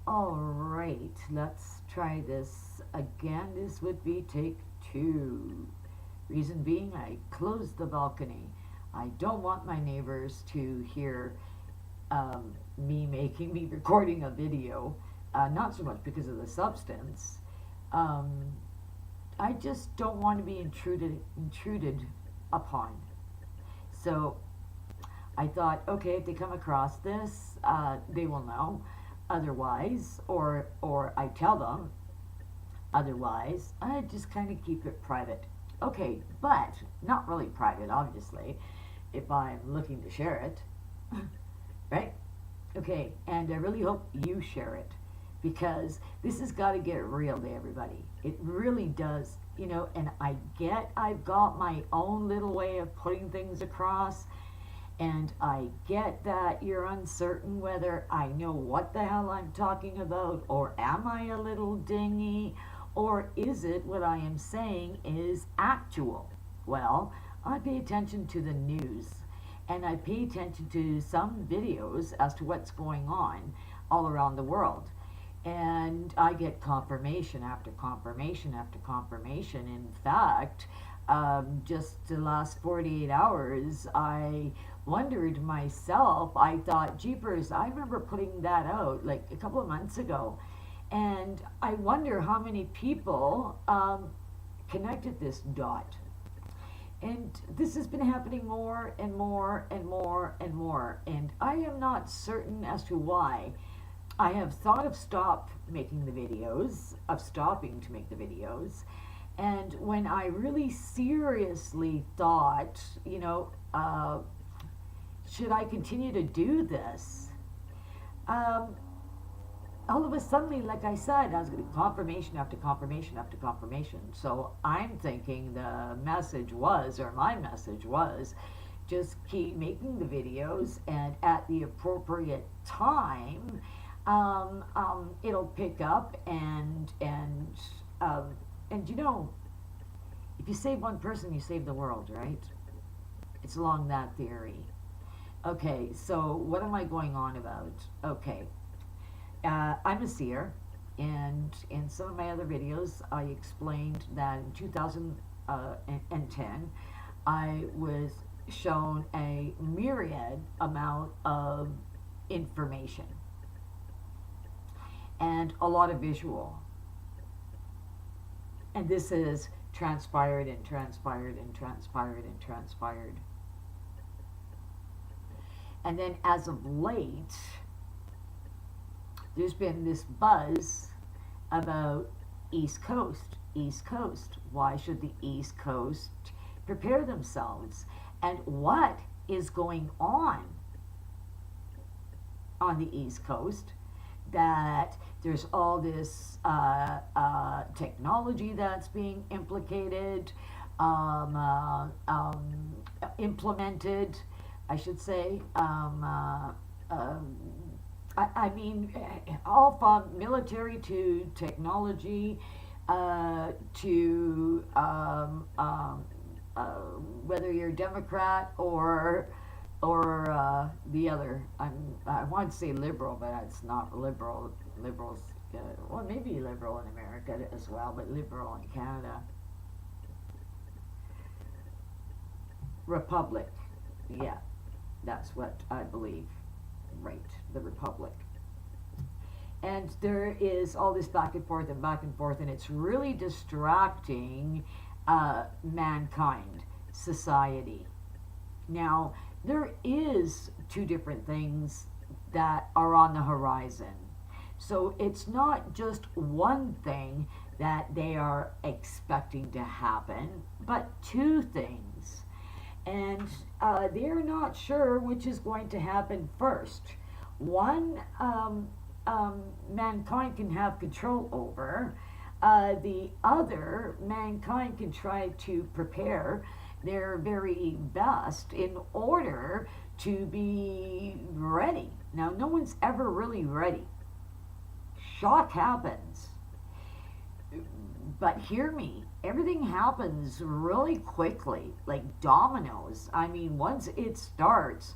All right, let's try this again. This would be take two. Reason being, I closed the balcony. I don't want my neighbors to hear me recording a video. Not so much because of the substance. Um, I just don't want to be intruded upon. So I thought, okay, if they come across this, they will know. Otherwise, or I tell them. Otherwise, I just kind of keep it private. Okay, but not really private, obviously, if I'm looking to share it, right? Okay, and I really hope you share it because this has got to get real to everybody. It really does, and I've got my own little way of putting things across, and I get that you're uncertain whether I know what the hell I'm talking about, or am I a little dingy, or is it what I am saying is actual? Well, I pay attention to the news, and I pay attention to some videos as to what's going on all around the world. And I get confirmation after confirmation after confirmation. In fact, just the last 48 hours, I wondered myself. I thought, jeepers, I remember putting that out like a couple of months ago. And I wonder how many people connected this dot. And this has been happening more and more and more and more. And I am not certain as to why. I have thought of stopping to make the videos. And when I really seriously thought, should I continue to do this? Um, all of a sudden, like I said, I was getting confirmation after confirmation after confirmation. So I'm thinking my message was, just keep making the videos, and at the appropriate time, it'll pick up, and if you save one person, you save the world, right? It's along that theory. Okay, so what am I going on about? Okay, I'm a seer, and in some of my other videos, I explained that in 2010, I was shown a myriad amount of information and a lot of visual. And this is transpired and transpired and transpired and transpired. And then as of late, there's been this buzz about East Coast. East Coast. Why should the East Coast prepare themselves? And what is going on the East Coast? That there's all this technology that's being implemented, I should say. I mean, all from military to technology to whether you're Democrat or the other. I want to say liberal, but it's not liberal. Liberals, well, maybe liberal in America as well, but liberal in Canada. Republic, yeah, that's what I believe. Right, the Republic. And there is all this back and forth, and it's really distracting mankind, society. Now, there is two different things that are on the horizon. So it's not just one thing that they are expecting to happen, but two things. And they're not sure which is going to happen first. One, mankind can have control over. The other, mankind can try to prepare their very best in order to be ready. Now, no one's ever really ready. Shock happens. But hear me, everything happens really quickly, like dominoes. I mean, once it starts,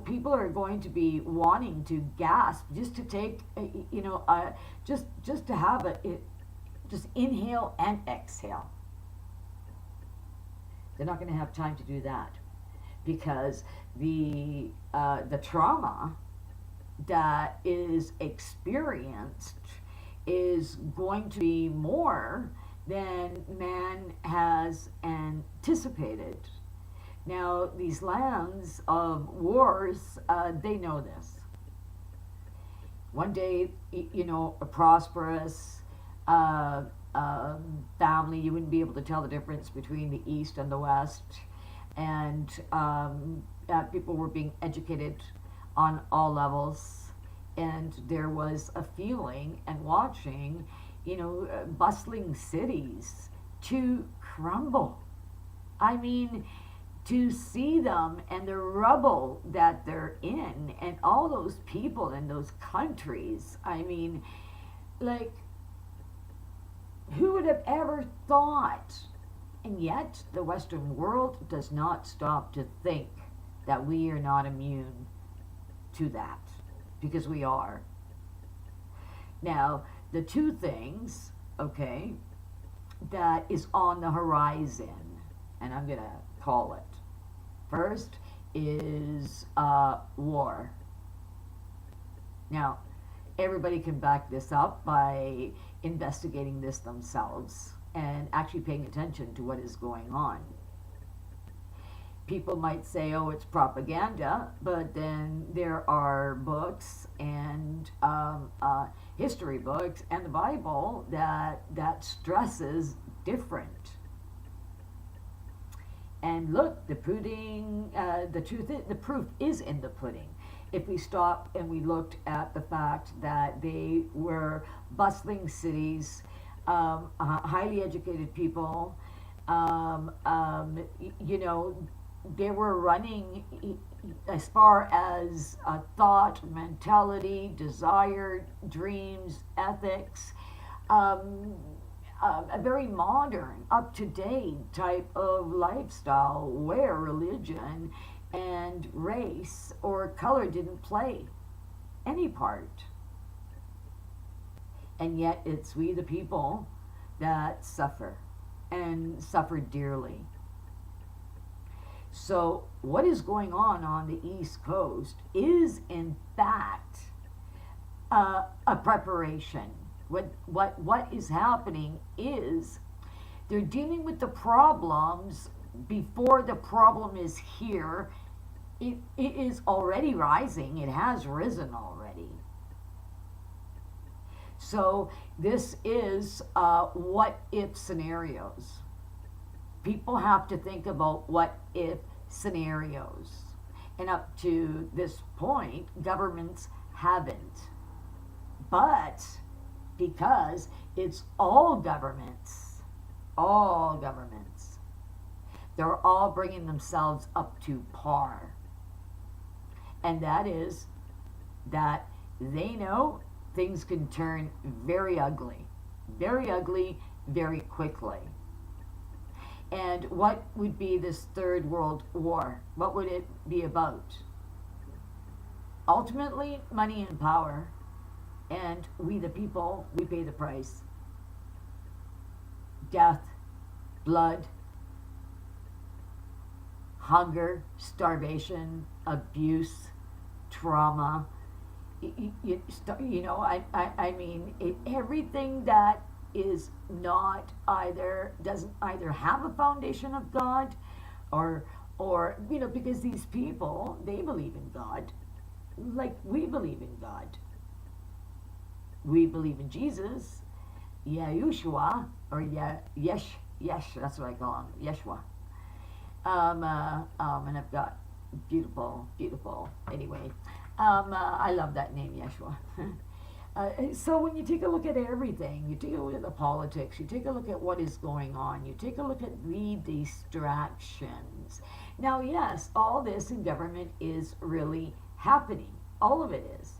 people are going to be wanting to gasp just to take, just to have just inhale and exhale. They're not going to have time to do that because the trauma that is experienced is going to be more than man has anticipated. Now, these lands of wars, they know this. One day, a prosperous family, you wouldn't be able to tell the difference between the East and the West. And people were being educated on all levels. And there was a feeling and watching, bustling cities to crumble. I mean, to see them and the rubble that they're in and all those people in those countries. I mean, like, who would have ever thought? And yet, the Western world does not stop to think that we are not immune to that, because we are. Now, the two things, okay, that is on the horizon, and I'm going to call it. First is war. Now, everybody can back this up by investigating this themselves and actually paying attention to what is going on. People might say, oh, it's propaganda, but then there are books and history books and the Bible that stresses different. And look, the proof is in the pudding. If we stop and we looked at the fact that they were bustling cities, highly educated people, they were running as far as thought, mentality, desire, dreams, ethics, a very modern, up-to-date type of lifestyle where religion and race or color didn't play any part. And yet it's we the people that suffer, and suffer dearly. So what is going on the East Coast is in fact a preparation. What is happening is they're dealing with the problems before the problem is here. It is already rising. It has risen already. So this is what if scenarios. People have to think about what if scenarios. And up to this point, governments haven't. But because it's all governments, they're all bringing themselves up to par. And that is that they know things can turn very ugly, very quickly. And what would be this Third World War? What would it be about? Ultimately, money and power. And we the people, we pay the price. Death, blood, hunger, starvation, abuse, trauma. Everything that is not doesn't either have a foundation of God or because these people, they believe in God like we believe in God. We believe in Jesus, Yahushua, or Yesh, that's what I call him, Yeshua. And I've got beautiful, anyway. I love that name, Yeshua. So when you take a look at everything, you take a look at the politics, you take a look at what is going on, you take a look at the distractions. Now, yes, all this in government is really happening. All of it is.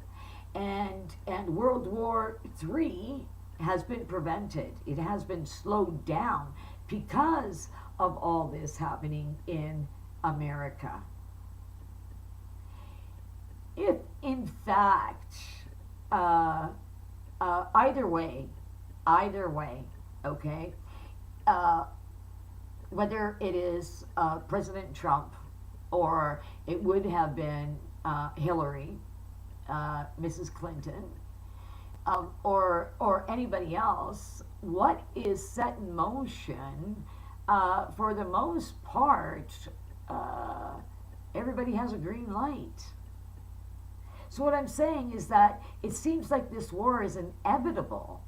And World War III has been prevented. It has been slowed down because of all this happening in America. in fact, uh, either way, either way, okay, uh, whether it is President Trump or it would have been Hillary, Mrs. Clinton, or anybody else, what is set in motion, for the most part, uh, everybody has a green light. So what I'm saying is that it seems like this war is inevitable,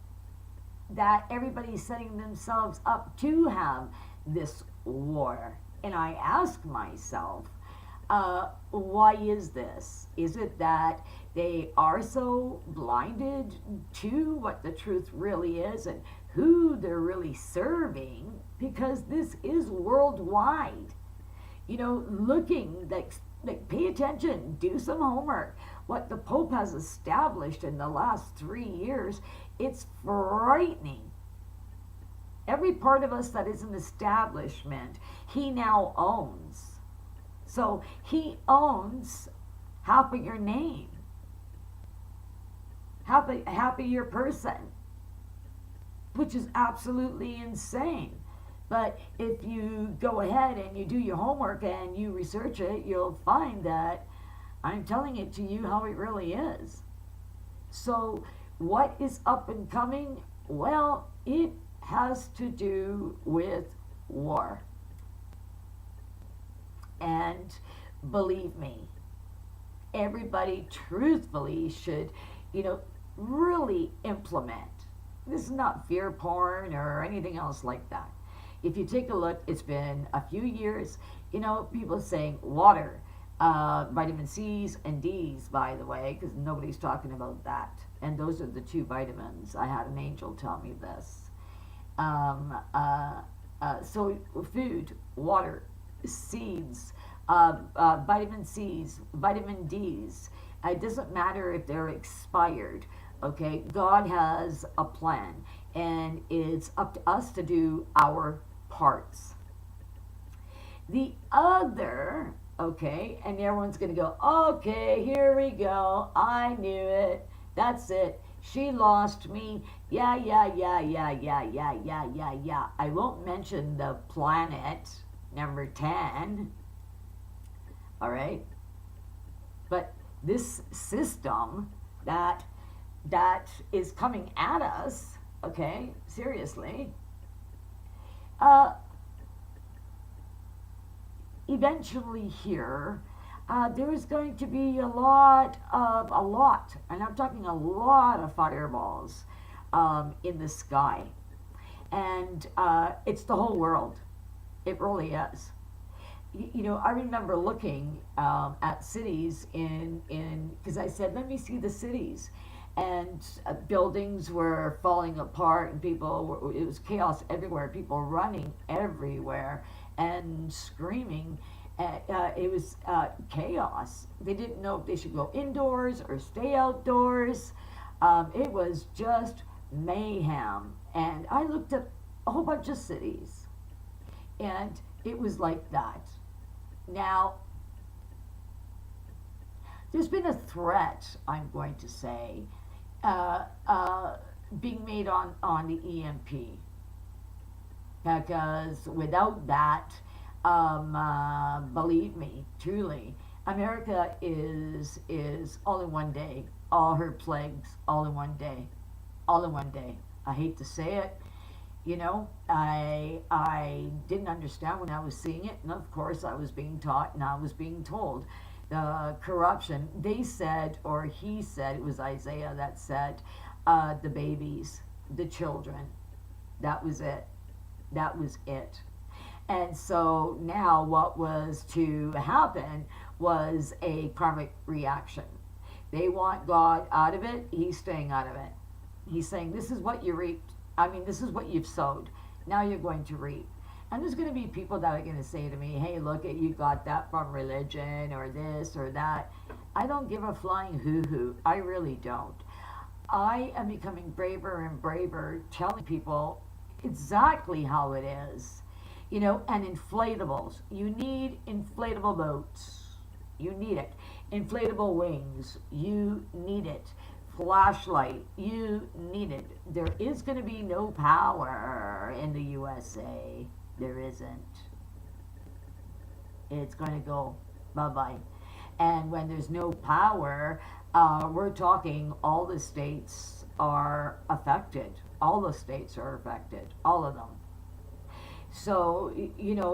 that everybody's setting themselves up to have this war. And I ask myself, why is this? Is it that they are so blinded to what the truth really is and who they're really serving? Because this is worldwide. You know, looking, like pay attention, do some homework. What the Pope has established in the last 3 years, it's frightening. Every part of us that is an establishment, he now owns. So he owns half of your name, half of your person, which is absolutely insane. But if you go ahead and you do your homework and you research it, you'll find that I'm telling it to you how it really is. So what is up and coming? Well, it has to do with war. And believe me, everybody truthfully should, really implement. This is not fear porn or anything else like that. If you take a look, it's been a few years, people saying water, vitamin C's and D's, by the way, because nobody's talking about that. And those are the two vitamins. I had an angel tell me this. So food, water, seeds, vitamin C's, vitamin D's. It doesn't matter if they're expired. Okay, God has a plan, and it's up to us to do our parts. The other, okay, and everyone's going to go, okay, here we go. I knew it. That's it. She lost me. Yeah. I won't mention the planet, number 10. All right? But this system that is coming at us, okay, seriously, eventually here, there is going to be a lot, and I'm talking a lot of fireballs in the sky. And it's the whole world. It really is. I remember looking at cities because I said, let me see the cities. And buildings were falling apart, and it was chaos everywhere, people running everywhere and screaming. It was chaos. They didn't know if they should go indoors or stay outdoors. It was just mayhem. And I looked at a whole bunch of cities, and it was like that. Now, there's been a threat, I'm going to say, being made on the EMP, because without that, believe me, truly, America is all in one day, all her plagues all in one day, all in one day. I hate to say it. I didn't understand when I was seeing it, and of course I was being taught and I was being told the corruption. They said, or he said, it was Isaiah that said, the babies, the children, that was it. That was it. And so now what was to happen was a karmic reaction. They want God out of it. He's staying out of it. He's saying, this is what you reaped. This is what you've sowed. Now you're going to reap. And there's going to be people that are going to say to me, hey, look, you got that from religion or this or that. I don't give a flying hoo-hoo. I really don't. I am becoming braver and braver, telling people exactly how it is. And inflatables. You need inflatable boats. You need it. Inflatable wings, you need it. Flashlight, you need it. There is going to be no power in the USA. There isn't. It's going to go bye-bye. And when there's no power, we're talking all the states are affected. All the states are affected. All of them. So,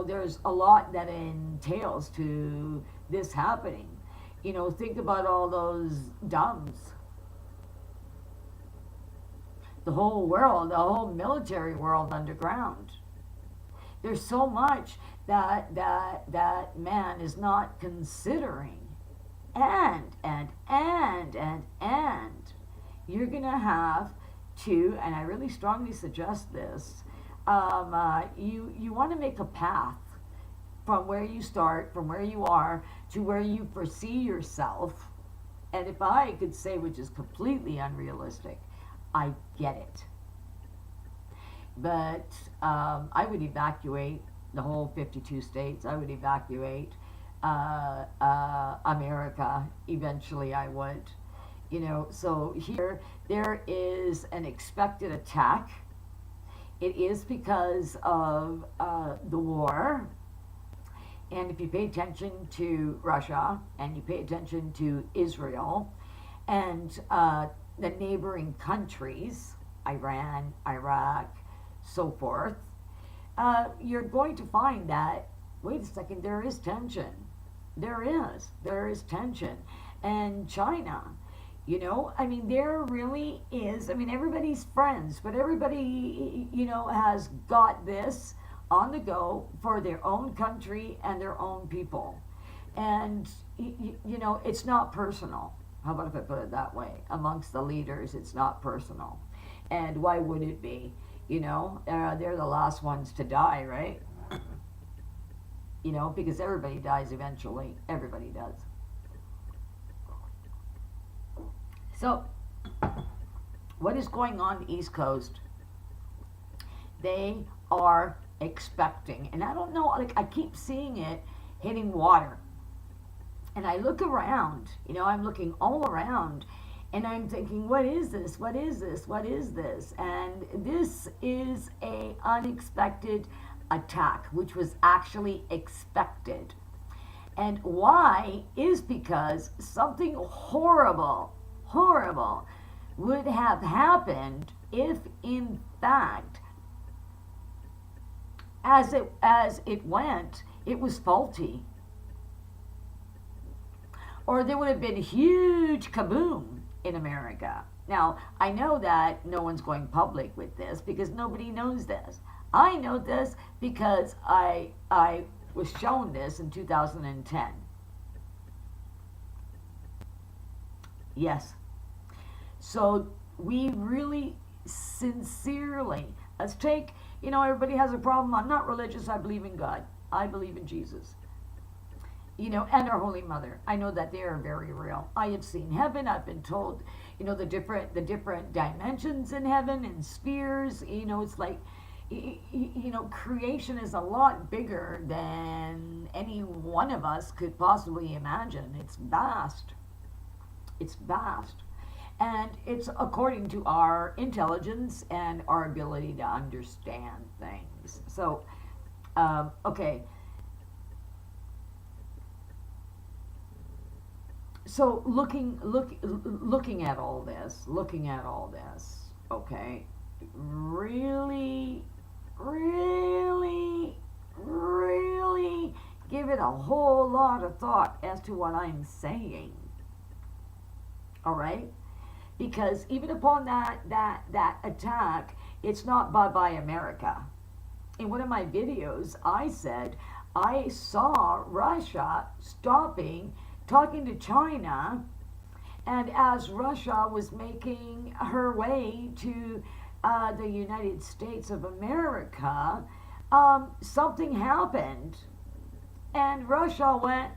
there's a lot that entails to this happening. Think about all those dumbs. The whole world, the whole military world underground. There's so much that man is not considering. And you're going to have to, and I really strongly suggest this, you want to make a path from where you start, from where you are, to where you foresee yourself. And if I could say, which is completely unrealistic, I get it. But I would evacuate the whole 52 states. I would evacuate America. Eventually I would. So here there is an expected attack. It is because of the war. And if you pay attention to Russia and you pay attention to Israel and the neighboring countries, Iran, Iraq, so forth, you're going to find that, wait a second, there is tension. There is tension. And China, there really is, everybody's friends, but everybody, has got this on the go for their own country and their own people. And, it's not personal. How about if I put it that way? Amongst the leaders, it's not personal. And why would it be? They're the last ones to die, right? Because everybody dies eventually. Everybody does. So, what is going on the East Coast? They are expecting, and I don't know, I keep seeing it hitting water. And I look around, I'm looking all around, and I'm thinking, what is this? What is this? What is this? And this is a unexpected attack, which was actually expected. And why is because something horrible would have happened if, in fact, as it went, it was faulty. Or there would have been a huge kaboom in America. Now, I know that no one's going public with this because nobody knows this. I know this because I was shown this in 2010. Yes. So we really sincerely, let's take, everybody has a problem. I'm not religious. I believe in God. I believe in Jesus. And our Holy Mother. I know that they are very real. I have seen heaven. I've been told, the different dimensions in heaven and spheres. It's like, creation is a lot bigger than any one of us could possibly imagine. It's vast. It's vast. And it's according to our intelligence and our ability to understand things. So, okay. So looking at all this, okay, really give it a whole lot of thought as to what I'm saying. All right, because even upon that attack, it's not bye-bye America. In one of my videos, I said I saw Russia talking to China, and as Russia was making her way to the United States of America, something happened, and Russia went,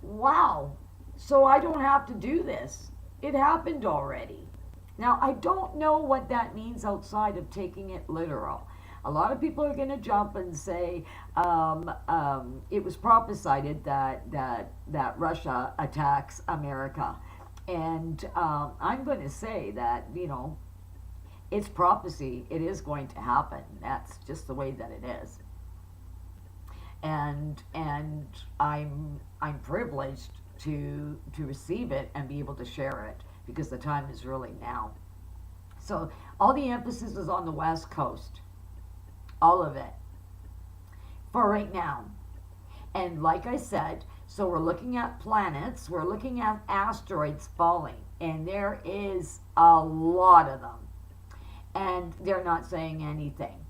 wow, so I don't have to do this. It happened already. Now, I don't know what that means outside of taking it literal. A lot of people are going to jump and say it was prophesied that Russia attacks America, and I'm going to say that it's prophecy. It is going to happen. That's just the way that it is, and I'm privileged to receive it and be able to share it because the time is really now. So all the emphasis is on the West Coast, all of it, for right now. And like I said, so we're looking at planets, we're looking at asteroids falling, and there is a lot of them, and they're not saying anything.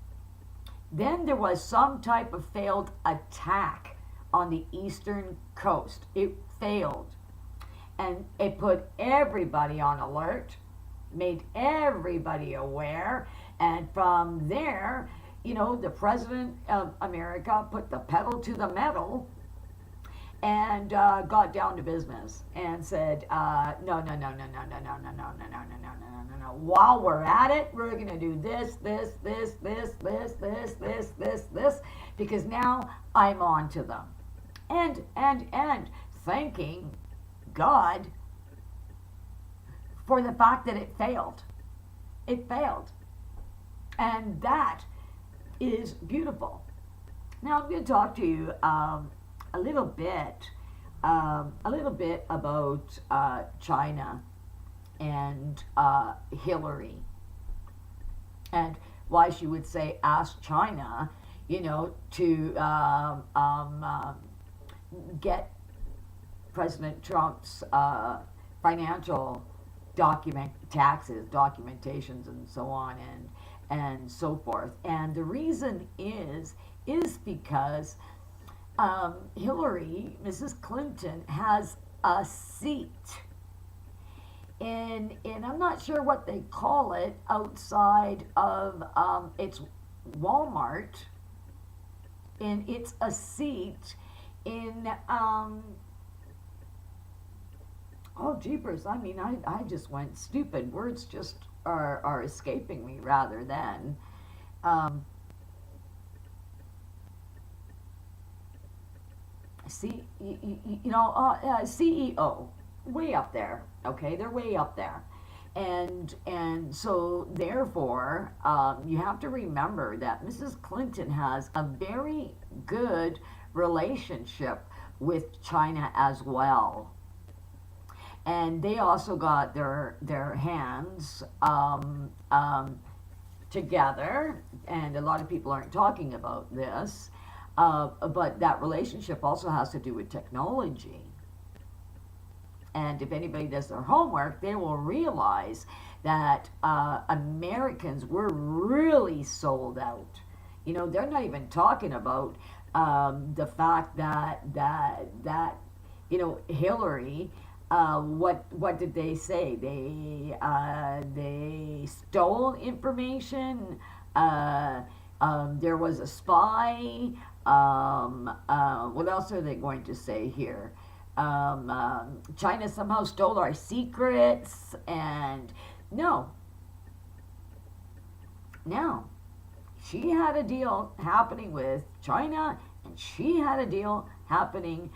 Then there was some type of failed attack on the eastern coast. It failed, and it put everybody on alert, made everybody aware, and from there, the president of America put the pedal to the metal and got down to business and said, no, no, no, no, no, no, no, no, no, no, no, no, no, no, no, no. While we're at it, we're going to do this, this, because now I'm on to them. And thanking God for the fact that it failed. It failed. And that is beautiful. Now I'm going to talk to you a little bit about China and Hillary, and why she would say ask China, to get President Trump's financial documentations, and so on, and so forth. And the reason is because Hillary, Mrs. Clinton, has a seat in I'm not sure what they call it, outside of it's Walmart, and it's a seat in oh jeepers, I mean, I just went stupid. Words just are escaping me rather than CEO, way up there. Okay, they're way up there, and so therefore, you have to remember that Mrs. Clinton has a very good relationship with China as well, and they also got their hands together, and a lot of people aren't talking about this. But that relationship also has to do with technology. And if anybody does their homework, they will realize that Americans were really sold out. They're not even talking about the fact that Hillary. What did they say? They stole information. There was a spy. What else are they going to say here? China somehow stole our secrets, and no, she had a deal happening with China, and she had a deal happening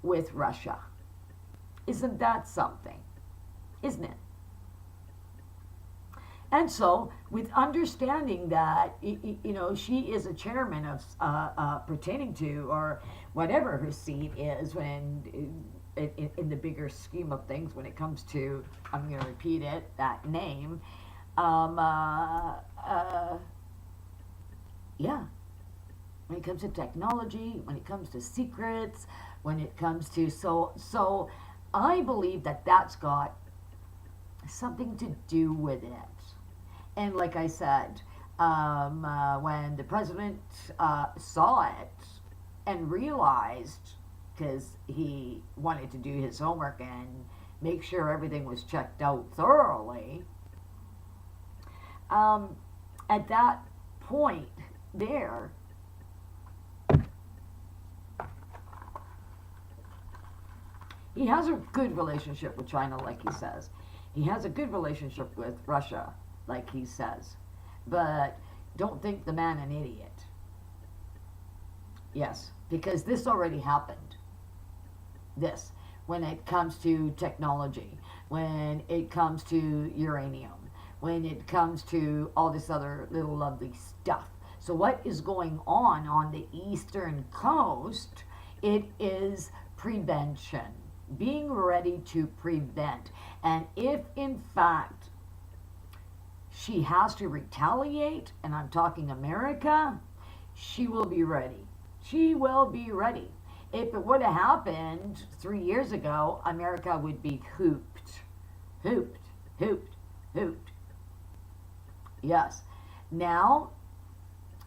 with Russia. Isn't that something? Isn't it? And so, with understanding that, she is a chairman of pertaining to, or whatever her seat is, when in the bigger scheme of things, when it comes to, I'm going to repeat it, that name, yeah. When it comes to technology, when it comes to secrets, when it comes to, so I believe that that's got something to do with it. And like I said, when the president saw it and realized, because he wanted to do his homework and make sure everything was checked out thoroughly, at that point there, he has a good relationship with China, like he says. He has a good relationship with Russia, like he says. But don't think the man an idiot. Yes, because this already happened. This, when it comes to technology, when it comes to uranium, when it comes to all this other little lovely stuff. So, what is going on the eastern coast? It is prevention, being ready to prevent. And if in fact she has to retaliate, and I'm talking America, she will be ready. She will be ready. If it would have happened 3 years ago, America would be hooped. Hooped, hooped, hooped. Yes. Now,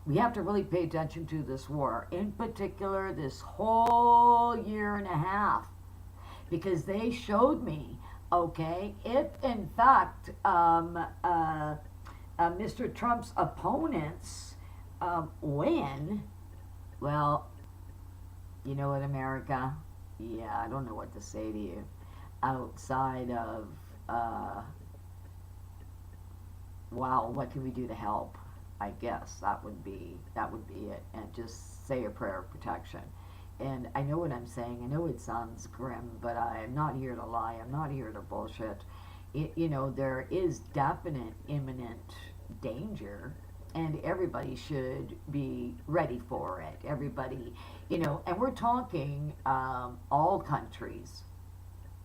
we have to really pay attention to this war, in particular, this whole year and a half, because they showed me, okay, if in fact Mr. Trump's opponents win, well, you know what, America? Yeah, I don't know what to say to you outside of, wow, what can we do to help? I guess that would be it, and just say a prayer of protection. And I know what I'm saying. I know it sounds grim, but I'm not here to lie. I'm not here to bullshit. There is definite imminent danger, and everybody should be ready for it. Everybody, and we're talking all countries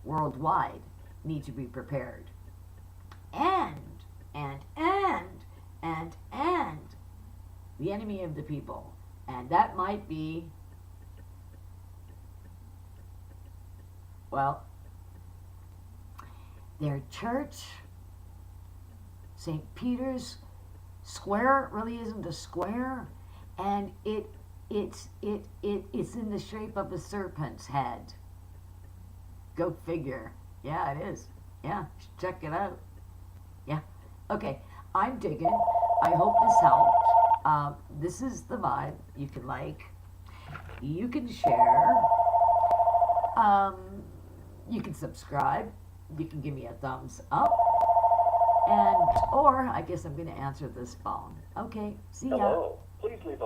worldwide need to be prepared. And, and the enemy of the people. And that might be, well, their church, St. Peter's Square really isn't a square, and it's in the shape of a serpent's head. Go figure. Yeah, it is. Yeah, check it out. Yeah. Okay, I'm digging. I hope this helped. This is the vibe you can like. You can share. Um, you can subscribe. You can give me a thumbs up. And, or I guess I'm going to answer this phone. Okay, see ya. Hello. Please leave a